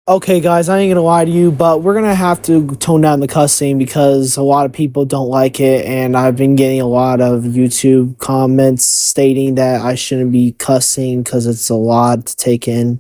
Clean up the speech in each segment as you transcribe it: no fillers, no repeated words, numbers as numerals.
Okay, guys, I ain't gonna lie to you, but we're gonna have to tone down the cussing because a lot of people don't like it, and I've been getting a lot of YouTube comments stating that I shouldn't be cussing because it's a lot to take in.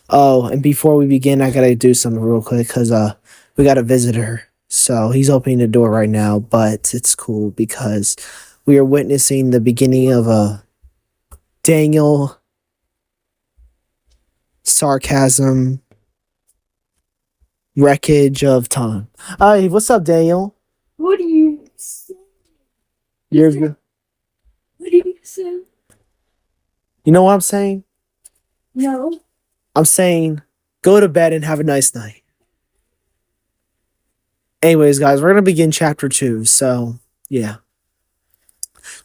Oh, and before we begin, I gotta do something real quick because we got a visitor, so he's opening the door right now, but it's cool because we are witnessing the beginning of a Daniel sarcasm wreckage of time. Hey, what's up, Daniel? What do you say? You're good. What do you say? You know what I'm saying? No. I'm saying go to bed and have a nice night. Anyways, guys, we're gonna begin chapter 2. So yeah.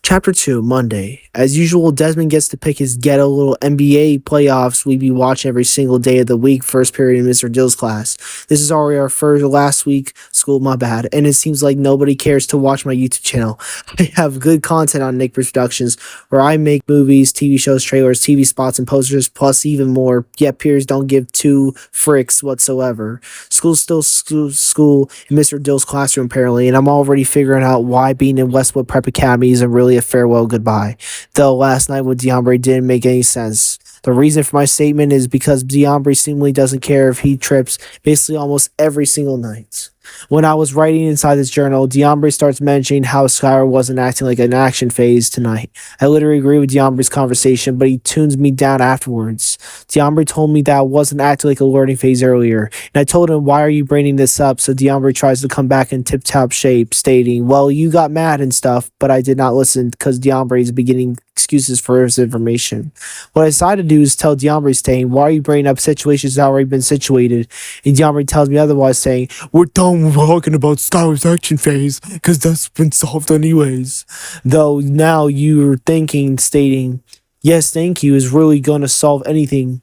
Chapter 2, Monday. As usual, Desmond gets to pick his ghetto little NBA playoffs we be watching every single day of the week, first period in Mr. Dill's class. This is already our first last week school, my bad, and it seems like nobody cares to watch my YouTube channel. I have good content on Nick Productions, where I make movies, TV shows, trailers, TV spots, and posters, plus even more, yet peers don't give two fricks whatsoever. School's still school in Mr. Dill's classroom, apparently, and I'm already figuring out why being in Westwood Prep Academy isn't really a farewell goodbye. Though last night with DeAmbre didn't make any sense. The reason for my statement is because DeAmbre seemingly doesn't care if he trips basically almost every single night. When I was writing inside this journal, DeAmbre starts mentioning how Skylar wasn't acting like an action phase tonight. I literally agree with DeAmbre's conversation, but he tunes me down afterwards. DeAmbre told me that I wasn't acting like a learning phase earlier, and I told him, why are you bringing this up? So DeAmbre tries to come back in tip-top shape, stating, well, you got mad and stuff, but I did not listen because DeAmbre is beginning excuses for his information. What I decided to do is tell DeAmbre, saying, why are you bringing up situations that already been situated? And DeAmbre tells me otherwise, saying, we're done talking about Skylar's action phase because that's been solved anyways. Though now you're thinking, stating, yes, thank you is really going to solve anything.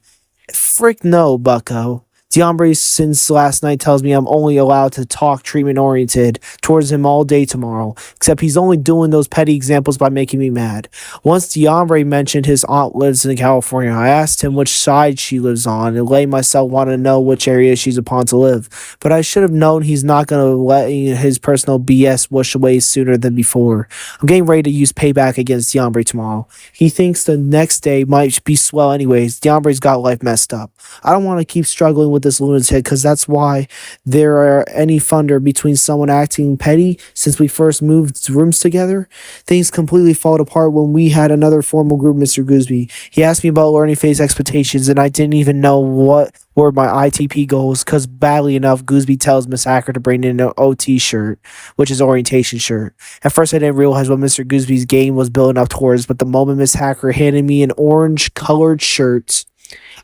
Frick no, bucko. DeAmbre since last night tells me I'm only allowed to talk treatment oriented towards him all day tomorrow, except he's only doing those petty examples by making me mad. Once DeAmbre mentioned his aunt lives in California, I asked him which side she lives on and let myself want to know which area she's upon to live. But I should have known he's not going to let his personal BS wash away sooner than before. I'm getting ready to use payback against DeAmbre tomorrow. He thinks the next day might be swell anyways. DeAmbre's got life messed up. I don't want to keep struggling with this lunatic because that's why there are any thunder between someone acting petty since we first moved rooms together. Things completely fall apart when we had another formal group, Mr. Gooseby. He asked me about learning phase expectations, and I didn't even know what were my ITP goals because badly enough, Gooseby tells Miss Hacker to bring in an OT shirt, which is orientation shirt. At first, I didn't realize what Mr. Gooseby's game was building up towards, but the moment Miss Hacker handed me an orange colored shirt,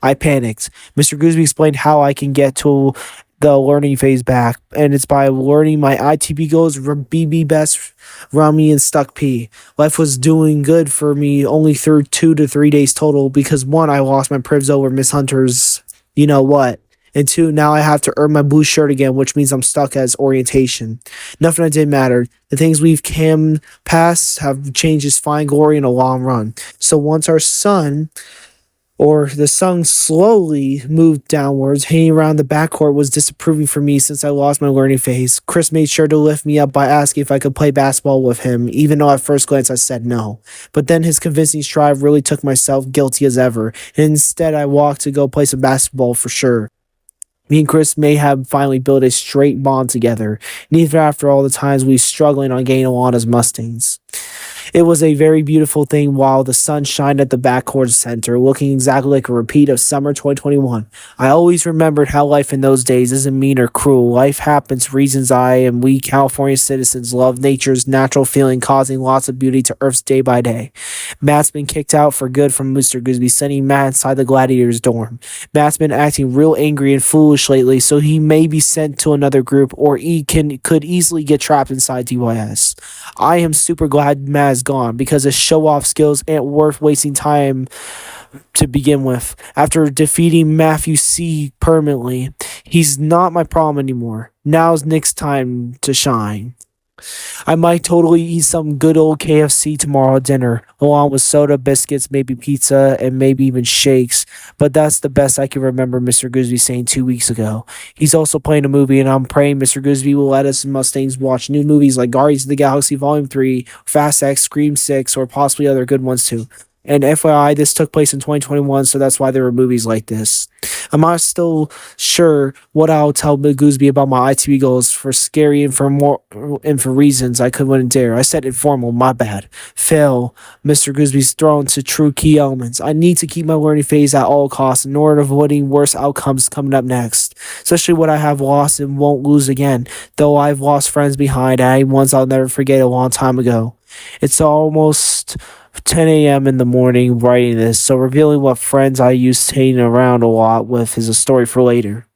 I panicked. Mr. Gooseby explained how I can get to the learning phase back, and it's by learning my ITP goals from BB Best, Rummy, and Stuck P. Life was doing good for me only through 2 to 3 days total because 1, I lost my privs over Miss Hunter's you know what, and 2, now I have to earn my blue shirt again, which means I'm stuck as orientation. Nothing that did matter. The things we've come past have changed his fine glory in a long run. So once our sun or the sun slowly moved downwards, hanging around the backcourt was disapproving for me since I lost my learning phase. Chris made sure to lift me up by asking if I could play basketball with him, even though at first glance I said no. But then his convincing strive really took myself guilty as ever, and instead I walked to go play some basketball for sure. Me and Chris may have finally built a straight bond together, and even after all the times we struggling on getting along as Mustangs. It was a very beautiful thing while the sun shined at the backcourt center, looking exactly like a repeat of summer 2021. I always remembered how life in those days isn't mean or cruel. Life happens for reasons I and we California citizens love nature's natural feeling, causing lots of beauty to Earth's day by day. Matt's been kicked out for good from Mr. Gooseby, sending Matt inside the gladiator's dorm. Matt's been acting real angry and foolish lately, so he may be sent to another group or he could easily get trapped inside DYS. I am super glad Matt is gone because his show-off skills ain't worth wasting time to begin with. After defeating Matthew C. permanently, he's not my problem anymore. Now's Nick's time to shine. I might totally eat some good old KFC tomorrow at dinner, along with soda, biscuits, maybe pizza, and maybe even shakes. But that's the best I can remember Mr. Gooseby saying 2 weeks ago. He's also playing a movie, and I'm praying Mr. Gooseby will let us Mustangs watch new movies like Guardians of the Galaxy Volume 3, Fast X, Scream 6, or possibly other good ones too. And FYI, this took place in 2021, so that's why there were movies like this. I'm not still sure what I'll tell Big Gooseby about my ITV goals for scary and for more and for reasons I couldn't dare. I said informal, my bad. Fail. Mr. Gooseby's thrown to true key elements. I need to keep my learning phase at all costs in order of avoiding worse outcomes coming up next. Especially what I have lost and won't lose again, though I've lost friends behind and ones I'll never forget a long time ago. It's almost 10 a.m. in the morning writing this, so revealing what friends I used to hang around a lot with is a story for later.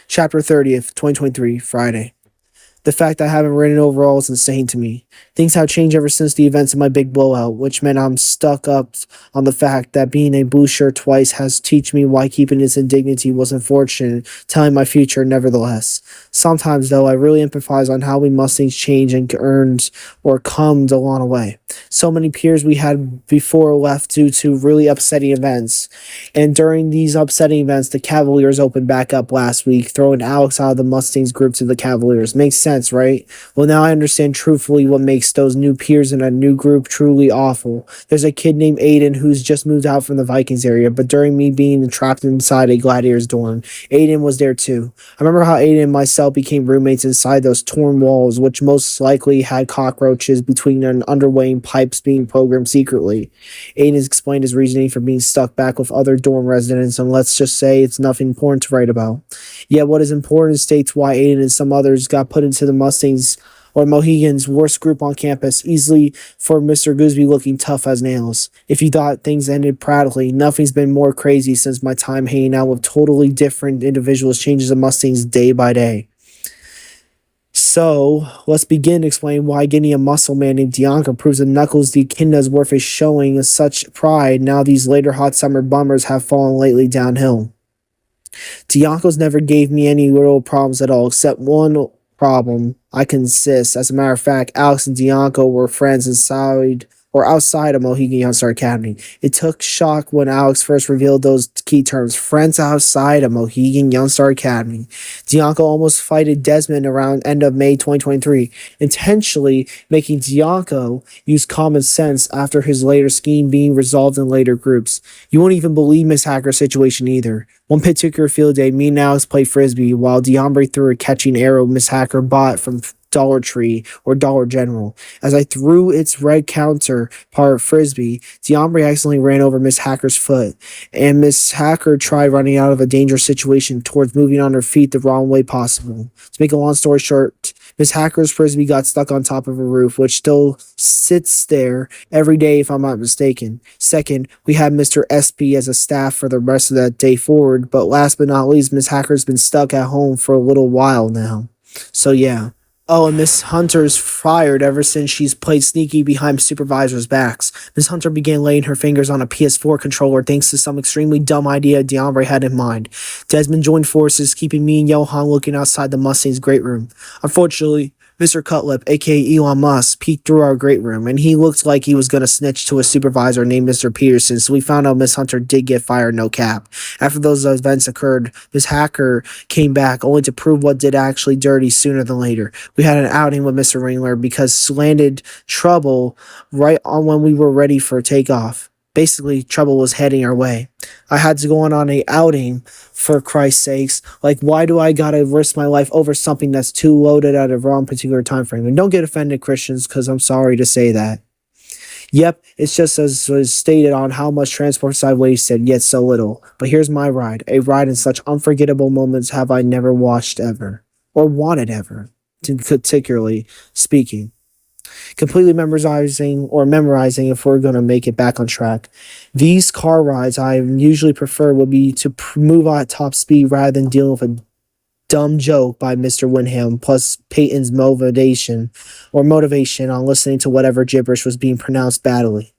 Chapter 30th, 2023, Friday. The fact that I haven't written overall is insane to me. Things have changed ever since the events of my big blowout, which meant I'm stuck up on the fact that being a blue shirt twice has taught me why keeping its indignity was unfortunate, telling my future nevertheless. Sometimes, though, I really empathize on how we Mustangs change and earned or come along the way. So many peers we had before left due to really upsetting events. And during these upsetting events, the Cavaliers opened back up last week, throwing Alex out of the Mustangs group to the Cavaliers. Makes sense, right? Well, now I understand truthfully what makes those new peers in a new group truly awful. There's a kid named Aiden who's just moved out from the Vikings area, but during me being trapped inside a Gladiators dorm, Aiden was there too. I remember how Aiden and myself became roommates inside those torn walls, which most likely had cockroaches between and underweighing pipes being programmed secretly. Aiden has explained his reasoning for being stuck back with other dorm residents, and let's just say it's nothing important to write about. Yet what is important states why Aiden and some others got put into the Mustangs or Mohican's worst group on campus, easily for Mr. Gooseby looking tough as nails. If you thought things ended proudly, nothing's been more crazy since my time hanging out with totally different individuals changes the Mustangs day by day. So, let's begin to explain why getting a muscle man named Dianca proves that Knuckles the Echidna is worth a showing of such pride now these later hot summer bummers have fallen lately downhill. Dianco's never gave me any real problems at all, except one problem. I can insist. As a matter of fact, Alex and Dianco were friends inside or outside of Mohican Youngstar Academy. It took shock when Alex first revealed those key terms, friends outside of Mohican Youngstar Academy. Dianco almost fighted Desmond around end of May 2023, intentionally making Dianco use common sense after his later scheme being resolved in later groups. You won't even believe Miss Hacker's situation either. One particular field day, me and Alex played Frisbee while Diambre threw a catching arrow Miss Hacker bought from Dollar Tree or Dollar General. As I threw its red counterpart Frisbee, Diambre accidentally ran over Miss Hacker's foot, and Miss Hacker tried running out of a dangerous situation towards moving on her feet the wrong way possible. To make a long story short, Miss Hacker's Frisbee got stuck on top of a roof, which still sits there every day if I'm not mistaken. Second, we had Mr. SP as a staff for the rest of that day forward, but last but not least, Miss Hacker's been stuck at home for a little while now. So yeah. Oh, and Miss Hunter's fired ever since she's played sneaky behind supervisors' backs. Miss Hunter began laying her fingers on a PS4 controller thanks to some extremely dumb idea Diambre had in mind. Desmond joined forces, keeping me and Johan looking outside the Mustangs' great room. Unfortunately, Mr. Cutlip, aka Elon Musk, peeked through our great room, and he looked like he was going to snitch to a supervisor named Mr. Peterson, so we found out Miss Hunter did get fired, no cap. After those events occurred, Miss Hacker came back, only to prove what did actually dirty sooner than later. We had an outing with Mr. Ringler because landed trouble right on when we were ready for takeoff. Basically, trouble was heading our way. I had to go on a outing, for Christ's sakes. Like, why do I gotta risk my life over something that's too loaded at a wrong particular time frame? And don't get offended, Christians, because I'm sorry to say that. Yep, it's just as was stated on how much transport I've wasted, yet so little. But here's my ride. A ride in such unforgettable moments have I never watched ever. Or wanted ever, particularly speaking. Completely memorizing if we're going to make it back on track. These car rides I usually prefer would be to move at top speed rather than dealing with a dumb joke by Mr. Wyndham plus Peyton's motivation on listening to whatever gibberish was being pronounced badly.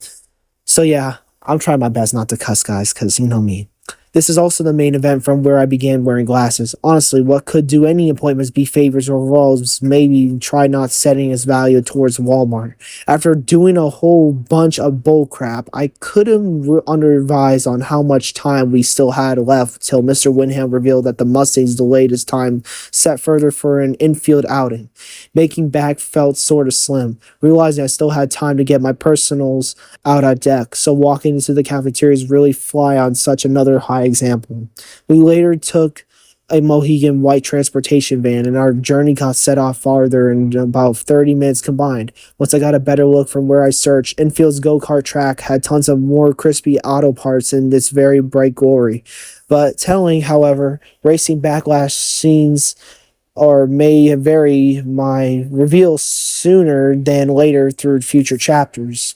So yeah, I'm trying my best not to cuss, guys, because you know me. This is also the main event from where I began wearing glasses. Honestly, what could do any appointments be favors or roles? Maybe try not setting its value towards Walmart. After doing a whole bunch of bull crap, I couldn't under-advise on how much time we still had left till Mr. Windham revealed that the Mustangs delayed his time set further for an infield outing. Making back felt sort of slim, realizing I still had time to get my personals out on deck, so walking into the cafeteria is really fly on such another high example. We later took a Mohican white transportation van, and our journey got set off farther in about 30 minutes combined. Once I got a better look from where I searched, Infield's go-kart track had tons of more crispy auto parts in this very bright glory. But telling, however, racing backlash scenes or may vary my reveal sooner than later through future chapters.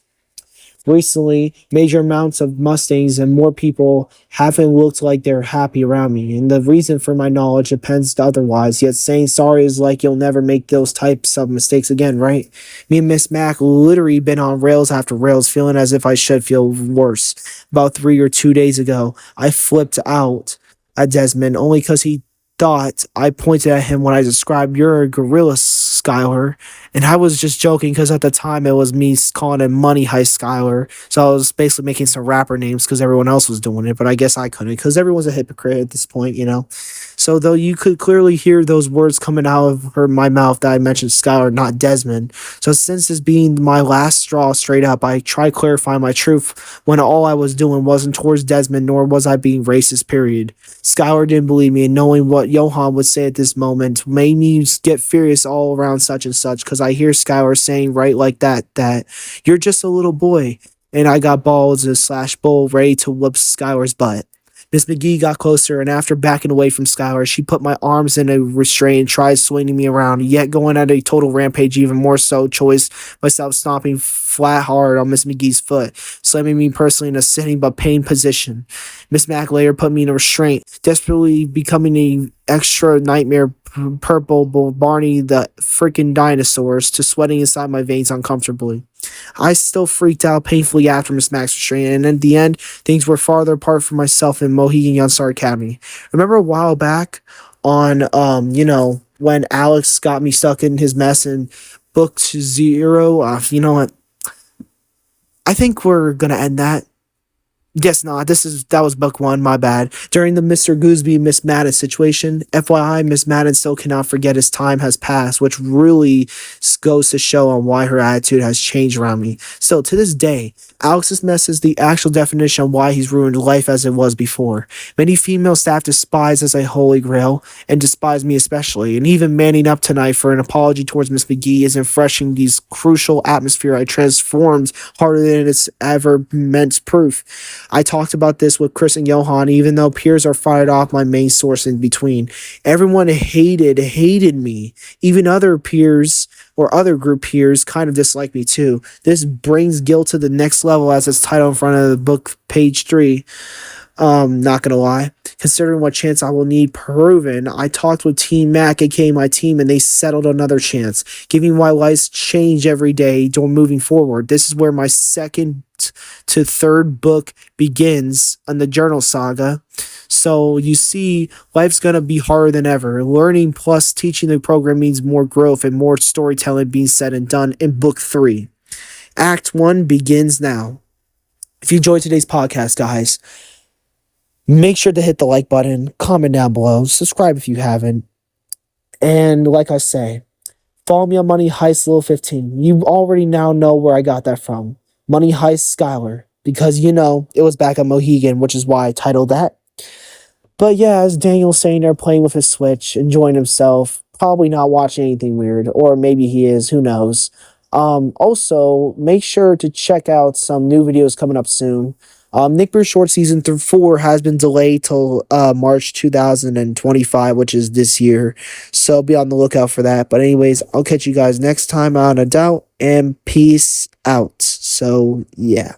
Recently, major amounts of Mustangs and more people haven't looked like they're happy around me, and the reason for my knowledge depends otherwise, yet saying sorry is like you'll never make those types of mistakes again, right? Me and Miss Mac literally been on rails after rails, feeling as if I should feel worse. About 3 or 2 days ago, I flipped out at Desmond only because he thought I pointed at him when I described you're a gorilla, Skylar. And I was just joking because at the time it was me calling him Money Heist Skylar. So I was basically making some rapper names because everyone else was doing it. But I guess I couldn't because everyone's a hypocrite at this point, you know. So though you could clearly hear those words coming out of my mouth that I mentioned Skylar, not Desmond. So since this being my last straw straight up, I tried clarifying my truth when all I was doing wasn't towards Desmond nor was I being racist, period. Skylar didn't believe me, and knowing what Johan would say at this moment made me get furious all around such and such because I hear Skylar saying right like that you're just a little boy, and I got balls and slash bull ready to whoop Skylar's butt. Miss McGee got closer, and after backing away from Skylar, she put my arms in a restraint and tried swinging me around, yet going at a total rampage even more so, choice myself stomping flat hard on Miss McGee's foot, slamming me personally in a sitting but pain position. Miss Mac later put me in a restraint, desperately becoming a extra nightmare purple Barney the freaking dinosaurs to sweating inside my veins uncomfortably. I still freaked out painfully after Miss Mac's restraint, and in the end, things were farther apart from myself in Mohican Youngstar Academy. Remember a while back on, when Alex got me stuck in his mess in book 0? You know what? I think we're gonna end that. Guess not. That was book 1, my bad. During the Mr. Gooseby Miss Madden situation, FYI, Miss Madden still cannot forget his time has passed, which really goes to show on why her attitude has changed around me. Still, to this day, Alex's mess is the actual definition of why he's ruined life as it was before. Many female staff despise as a holy grail, and despise me especially, and even manning up tonight for an apology towards Miss McGee isn't freshing these crucial atmosphere I transformed harder than it's ever meant proof. I talked about this with Chris and Johan, even though peers are fired off my main source in between. Everyone hated me. Even other peers or other group peers kind of dislike me too. This brings guilt to the next level as its title in front of the book, page 3. Not gonna lie. Considering what chance I will need proven, I talked with Team Mac, aka my team, and they settled another chance, giving why lives change every day during moving forward. This is where my second to third book begins on the journal saga. So you see, life's gonna be harder than ever. Learning plus teaching the program means more growth and more storytelling being said and done in book 3. Act 1 begins now. If you enjoyed today's podcast, guys, make sure to hit the like button, comment down below, subscribe if you haven't. And like I say, follow me on Money Heist Little 15. You already now know where I got that from. Money Heist Skylar. Because, it was back on Mohican, which is why I titled that. But yeah, as Daniel's saying there, playing with his Switch, enjoying himself, probably not watching anything weird. Or maybe he is, who knows. Also, make sure to check out some new videos coming up soon. Nick Bruce Short Season 4 has been delayed till March 2025, which is this year. So be on the lookout for that. But anyways, I'll catch you guys next time on A Doubt, and peace out. So, yeah.